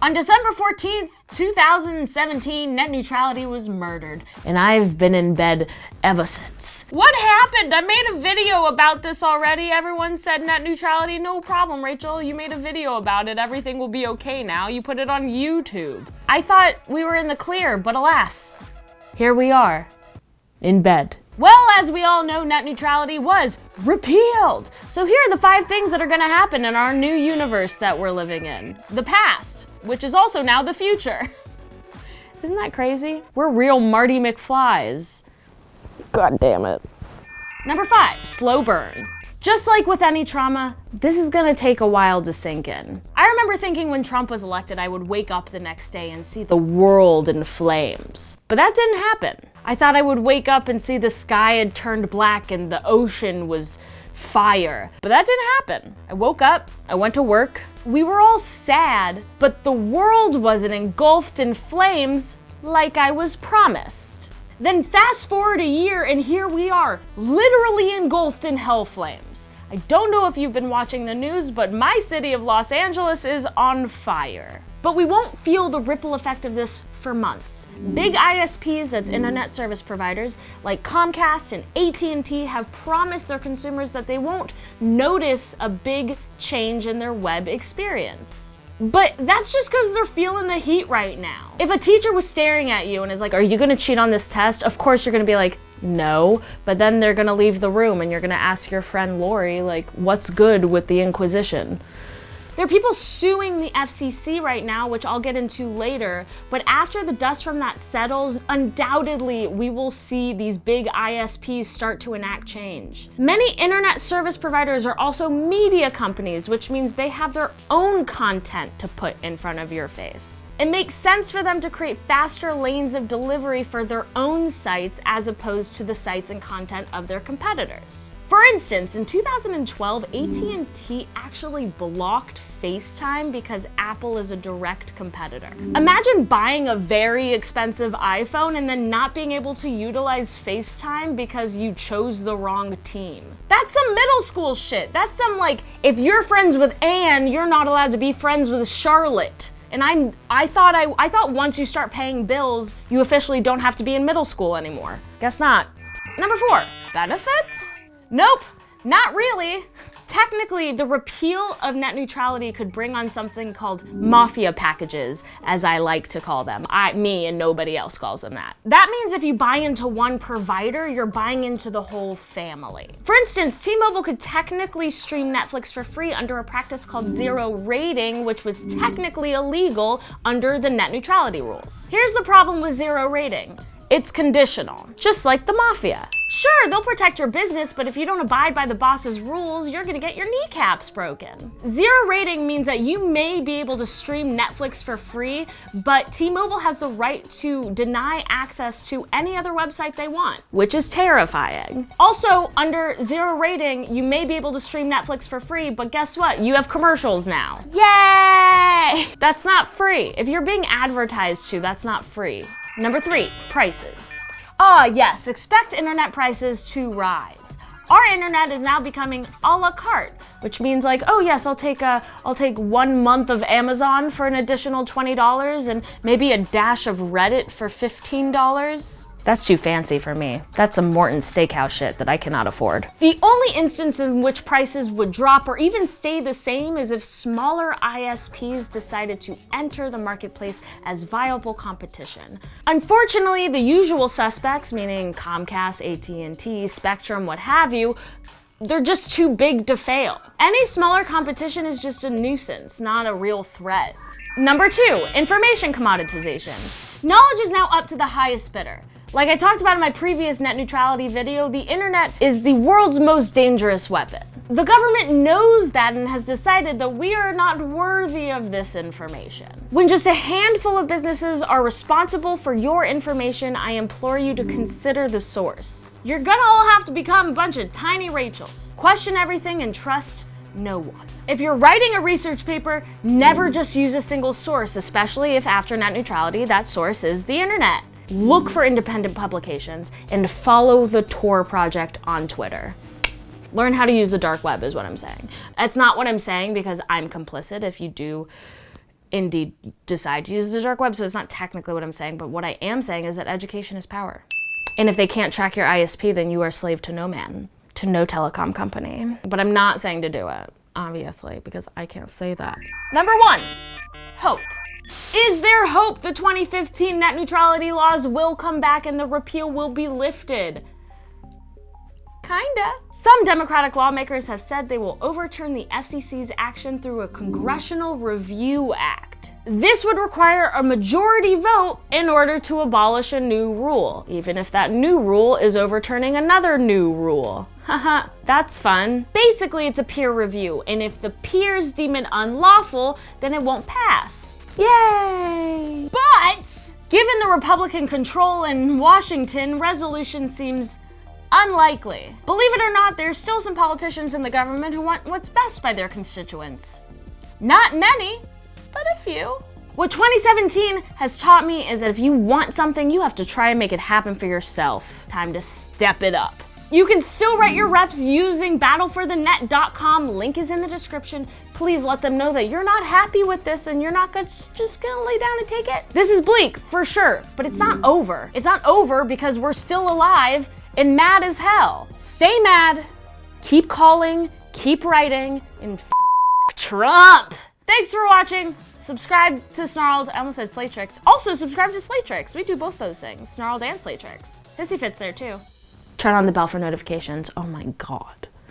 On December 14th, 2017, net neutrality was murdered, and I've been in bed ever since. What happened? I made a video about this already. Everyone said net neutrality, no problem, Rachel. You made a video about it. Everything will be okay now. You put it on YouTube. I thought we were in the clear, but alas, here we are, in bed. Well, as we all know, net neutrality was repealed. So here are the 5 things that are gonna happen in our new universe that we're living in. The past, which is also now the future. Isn't that crazy? We're real Marty McFlys. God damn it. Number 5, slow burn. Just like with any trauma, this is gonna take a while to sink in. I remember thinking when Trump was elected, I would wake up the next day and see the world in flames. But that didn't happen. I thought I would wake up and see the sky had turned black and the ocean was fire. But that didn't happen. I woke up, I went to work. We were all sad, but the world wasn't engulfed in flames like I was promised. Then fast forward a year and here we are, literally engulfed in hell flames. I don't know if you've been watching the news, but my city of Los Angeles is on fire. But we won't feel the ripple effect of this for months. Big ISPs, that's internet service providers, like Comcast and at&t have promised their consumers that they won't notice a big change in their web experience. But that's just because they're feeling the heat right now. If a teacher was staring at you and is like, are you gonna cheat on this test? Of course you're gonna be like, no, but then they're gonna leave the room and you're gonna ask your friend Lori, like, what's good with the Inquisition? There are people suing the FCC right now, which I'll get into later, but after the dust from that settles, undoubtedly we will see these big ISPs start to enact change. Many internet service providers are also media companies, which means they have their own content to put in front of your face. It makes sense for them to create faster lanes of delivery for their own sites as opposed to the sites and content of their competitors. For instance, in 2012, at&t actually blocked FaceTime because Apple is a direct competitor. Imagine buying a very expensive iPhone and then not being able to utilize FaceTime because you chose the wrong team. That's some middle school shit. That's some like, if you're friends with Anne, you're not allowed to be friends with Charlotte. And I thought once you start paying bills, you officially don't have to be in middle school anymore. Guess not. Number 4, benefits? Nope, not really. Technically, the repeal of net neutrality could bring on something called mafia packages, as I like to call them. Me and nobody else calls them that. That means if you buy into one provider, you're buying into the whole family. For instance, T-Mobile could technically stream Netflix for free under a practice called zero rating, which was technically illegal under the net neutrality rules. Here's the problem with zero rating. It's conditional, just like the mafia. Sure, they'll protect your business, but if you don't abide by the boss's rules, you're gonna get your kneecaps broken. Zero rating means that you may be able to stream Netflix for free, but T-Mobile has the right to deny access to any other website they want, which is terrifying. Also, under zero rating, you may be able to stream Netflix for free, but guess what? You have commercials now. Yay! That's not free. If you're being advertised to, that's not free. Number 3, prices. Yes, expect internet prices to rise. Our internet is now becoming a la carte, which means like, oh yes, I'll take 1 month of Amazon for an additional $20 and maybe a dash of Reddit for $15. That's too fancy for me. That's some Morton Steakhouse shit that I cannot afford. The only instance in which prices would drop or even stay the same is if smaller ISPs decided to enter the marketplace as viable competition. Unfortunately, the usual suspects, meaning Comcast, at&t, Spectrum, what have you, they're just too big to fail. Any smaller competition is just a nuisance, not a real threat. Number 2, information commoditization. Knowledge is now up to the highest bidder. Like I talked about in my previous net neutrality video, the internet is the world's most dangerous weapon. The government knows that and has decided that we are not worthy of this information. When just a handful of businesses are responsible for your information, I implore you to consider the source. You're gonna all have to become a bunch of tiny Rachels. Question everything and trust no one. If you're writing a research paper, never just use a single source, especially if after net neutrality, that source is the internet. Look for independent publications and follow the Tor project on Twitter. Learn how to use the dark web is what I'm saying. That's not what I'm saying because I'm complicit if you do indeed decide to use the dark web, so it's not technically what I'm saying, but what I am saying is that education is power. And if they can't track your ISP, then you are a slave to no man, to no telecom company. But I'm not saying to do it, obviously, because I can't say that. Number 1, hope. Is there hope the 2015 net neutrality laws will come back and the repeal will be lifted? Kinda. Some Democratic lawmakers have said they will overturn the FCC's action through a Congressional Review Act. This would require a majority vote in order to abolish a new rule, even if that new rule is overturning another new rule. Haha, that's fun. Basically, it's a peer review, and if the peers deem it unlawful, then it won't pass. Yay! But, given the Republican control in Washington, resolution seems unlikely. Believe it or not, there's still some politicians in the government who want what's best by their constituents. Not many, but a few. What 2017 has taught me is that if you want something, you have to try and make it happen for yourself. Time to step it up. You can still write your reps using battleforthenet.com. Link is in the description. Please let them know that you're not happy with this and you're not just gonna lay down and take it. This is bleak, for sure, but it's not over. It's not over because we're still alive and mad as hell. Stay mad, keep calling, keep writing, and Trump. Thanks for watching. Subscribe to Snarled. I almost said Slate Tricks. Also subscribe to Slate Tricks. We do both those things, Snarled and Slate Tricks. Hissy Fit's there too. Turn on the bell for notifications. Oh my God.